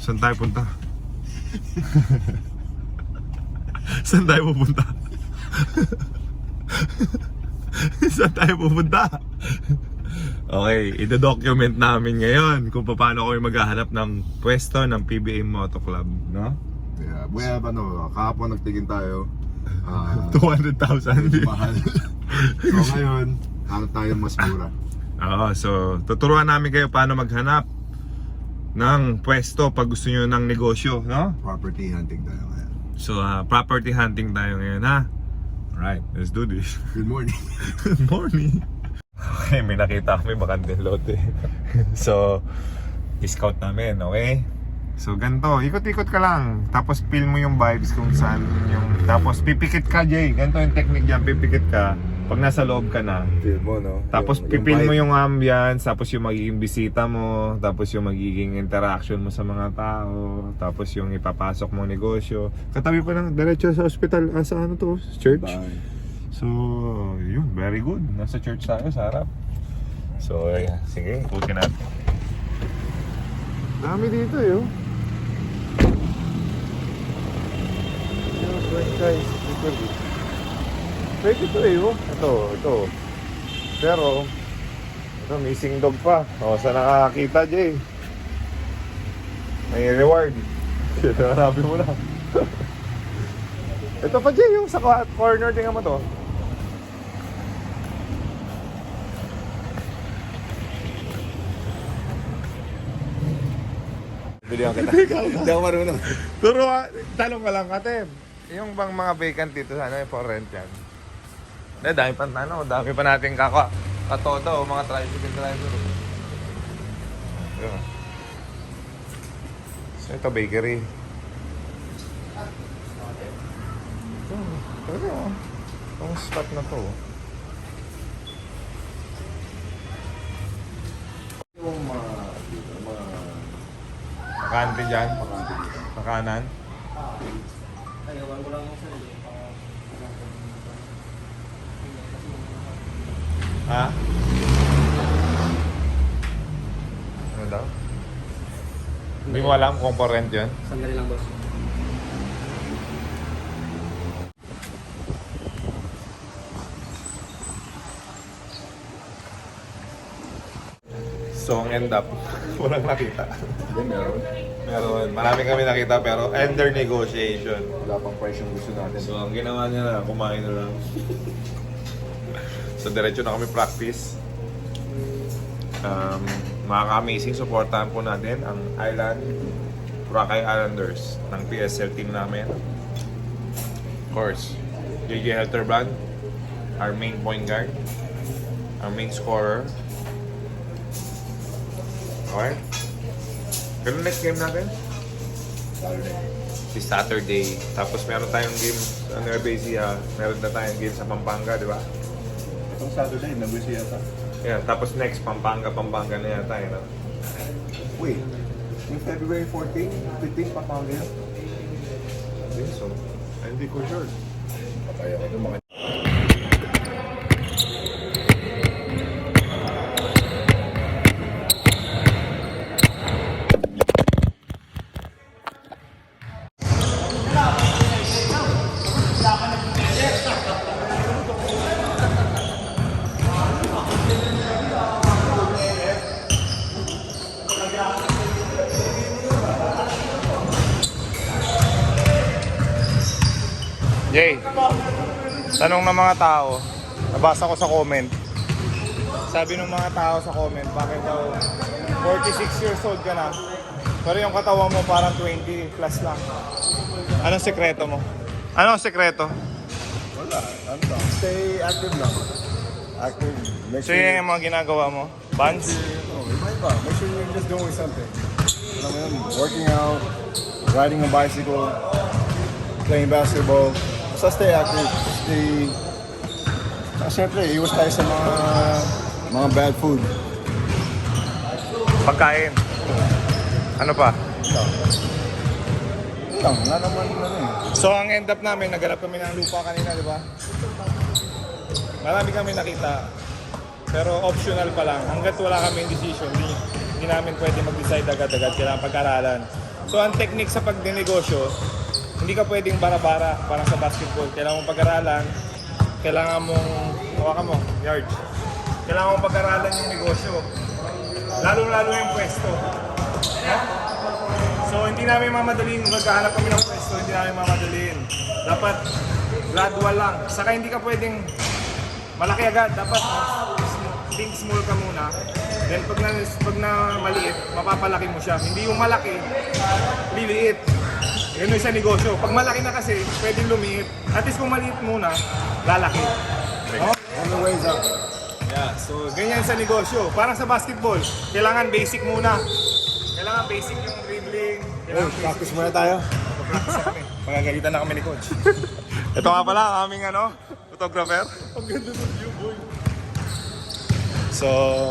Saan tayo punta? Saan tayo pupunta? Saan tayo pupunta? Okay, ito-document namin ngayon kung paano kami maghahanap ng pwesto ng PBA Moto Club, no? Yeah, buya pa no, kahapon nagtingin tayo. 200,000. Mahal. So ngayon, hanap tayo mas mura. Oo, so tuturuan namin kayo paano maghanap ng pwesto pag gusto nyo ng negosyo, no? Property hunting tayo ngayon. So, property hunting tayo ngayon, ha? Alright, let's do this. Good morning. Good morning. Okay, may nakita kami bakanteng lote. So, scout namin, okay? So, ganito, ikot-ikot ka lang. Tapos, feel mo yung vibes kung saan yung... Tapos, pipikit ka, Jay. Ganito yung technique dyan, pipikit ka. Pag nasa loob ka na. Feel mo, no? Tapos, pipil mo yung ambience. Tapos, yung magiging bisita mo. Tapos, yung magiging interaction mo sa mga tao. Tapos, yung ipapasok mong negosyo. Katabi pa ng diretso sa hospital. Sa ano to? Church? Bye. So, yun, very good. Nasa church tayo sa harap. So, ayan, sige, ikutin natin. Dami dito, yun. Guys, pwede ito eh, oh. Ito. Pero, ito, missing dog pa. O, saan nakakita, Jay? May reward. Ito, hanapin mo na. Ito pa, Jay, yung sa corner, tingnan mo to. Bilihan kita. Hindi ako marunong. Turo, talong ka lang, Katem. Yung bang mga vacant dito sa ano, for rent yan? Dami pa natin katoda o mga tricycle driver. Yun. So ito, bakery. Pero itong spot na to. Yung mga Makante dyan. Makanan. Ha? Ano daw? Hindi mo alam kung for rent yun? Sandali lang, boss. So, ang end up, walang nakita. meron. Meron, marami kami nakita pero under negotiation. Wala pang price yung gusto natin. So, ang ginawa niya na, kumain na lang. So, diretso na kami practice. Mga ka-amazing, supportahan po natin ang Boracay Islanders ng PSL team namin. Of course, JJ Helterbrand, our main point guard, our main scorer. Okay? Pero next game natin? Si Saturday. Tapos meron tayong game sa Nueva Ecija. Meron na tayong game sa Pampanga, di ba? Itong Saturday, nag-wish yata. Yeah, tapos next, Pampanga na yata, yun. Wait, yung February 14, 15, Pampanga yun? I think so. Hindi ko sure. Patay ako doon mga... Jay, tanong ng mga tao, nabasa ko sa comment. Sabi ng mga tao sa comment, bakit daw 46 years old ka na, pero yung katawan mo parang 20 plus lang. Anong sekreto mo? Anong sekreto? Wala, ano lang. Stay active lang. Active. Make So yun yung mga ginagawa mo? Bands? iba. Make sure you're just doing something. Alam mo yun, working out, riding a bicycle, playing basketball. Basta stay active. Stay... Siyempre, iwas tayo sa mga bad food. Pagkain? Ano pa? Wala naman So ang end up namin, naghanap kami ng lupa kanina, di ba? Marami kami nakita. Pero optional pa lang. Hanggat wala kami decision, hindi namin pwede mag-decide agad-agad. Kailangan pag-aralan. So ang technique sa pagdinegosyo, hindi ka pwedeng bara-bara parang sa basketball. Kailangan mong pag-aralan, kailangan mong, hawakan mo, yard. Kailangan mong pag-aralan yung negosyo. Lalo-lalo yung pwesto. So hindi namin mamadaliin, magkahanap kami ng pwesto, hindi namin mamadaliin. Dapat gradual lang. Saka hindi ka pwedeng malaki agad. Dapat think small ka muna. Then pag na maliit, mapapalaki mo siya. Hindi yung malaki, liliit. Yun yung sa negosyo. Pag malaki na kasi, pwedeng lumiit. At least kung maliit muna, lalaki. Oh? On the ways up. Yeah, so ganyan sa negosyo. Parang sa basketball, kailangan basic muna. Kailangan basic yung dribbling. Kailangan basic Practice muna tayo. practice kami. Magagalitan na kami ni coach. Ito nga pala ang aming photographer. Ang ganda ng view, boy. So,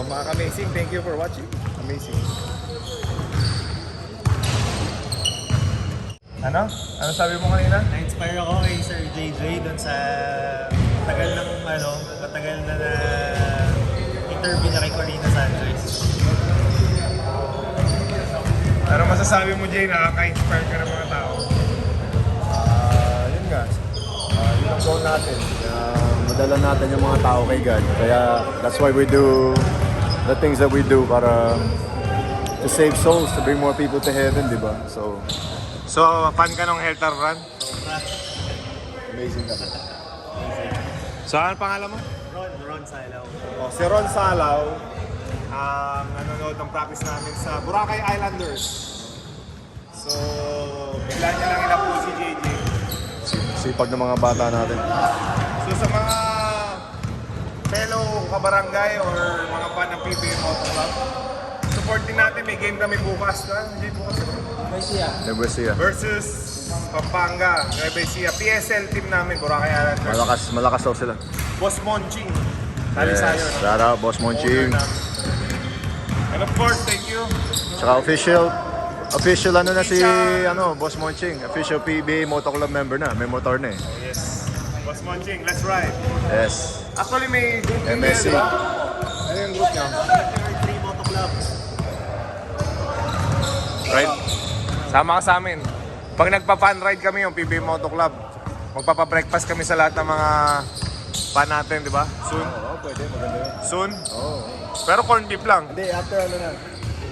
mga ka-amazing, thank you for watching. Amazing. Ano? Ano sabi mo kanina? Na-inspire ako kay Sir JJ doon sa matagal na interview niya kay Corina Sanchez. Ano masasabi mo, Jay? Nakaka-inspire ka ng mga tao? Yun nga. Yun ang goal natin. Madala natin yung mga tao kay God. Kaya that's why we do the things that we do para to save souls, to bring more people to heaven, di ba? So, fan ka ng Helter Run? Amazing kami. So, ano pangalan mo? Ron Salaw. Oh, si Ron Salaw ang nanonood ng practice namin sa Boracay Islanders. So, bigla niya lang inapo si JJ. Sipag ng mga bata natin. So, sa mga fellow kabarangay or mga fan ng PBA Moto Club, support din natin. May game kami bukas na. Hindi bukas. Never see ya. Versus Pampanga, Nueva Ecija. PSL team namin, Boracay Islanders. Malakas daw sila. Boss Monching. Yes. Talisayo. Shout out, Boss Monching. And of course, thank you. Tsaka official ano na si Boss Monching. Official PBA Moto Club member na. May motor na eh. Yes. Boss Monching, let's ride. Yes. Actually, may group din MSC. yan, diba? Ano yung group niya? Three Moto Club. Right. Sama ka sa amin. Pag nagpa-fan ride kami yung PBA Moto Club, magpapa-breakfast kami sa lahat ng mga fan natin, di ba? Soon. Oo, pwede. Maganda yun. Soon. Oo. Pero corn beef lang. Hindi, after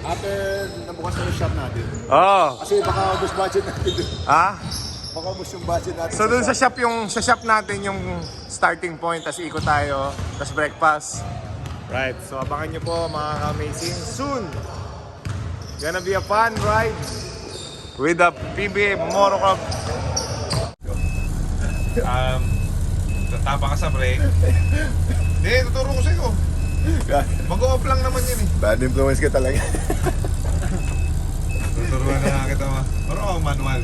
After nabukas na yung shop natin. Oo. Kasi baka ubus budget natin dun. Ha? Baka ubus yung budget natin. So dun sa shop natin yung starting point, tapos ikot tayo, tapos breakfast. Right. So abangan nyo po mga ka-amazing. Soon, gonna be a fun ride with the PBA Moto Club. Tapa ka sa break. Hindi, tuturo ko sa'yo. Mag-off lang naman yun eh. Bad influence ka talaga. Tuturuan na kita ma. Pero manual.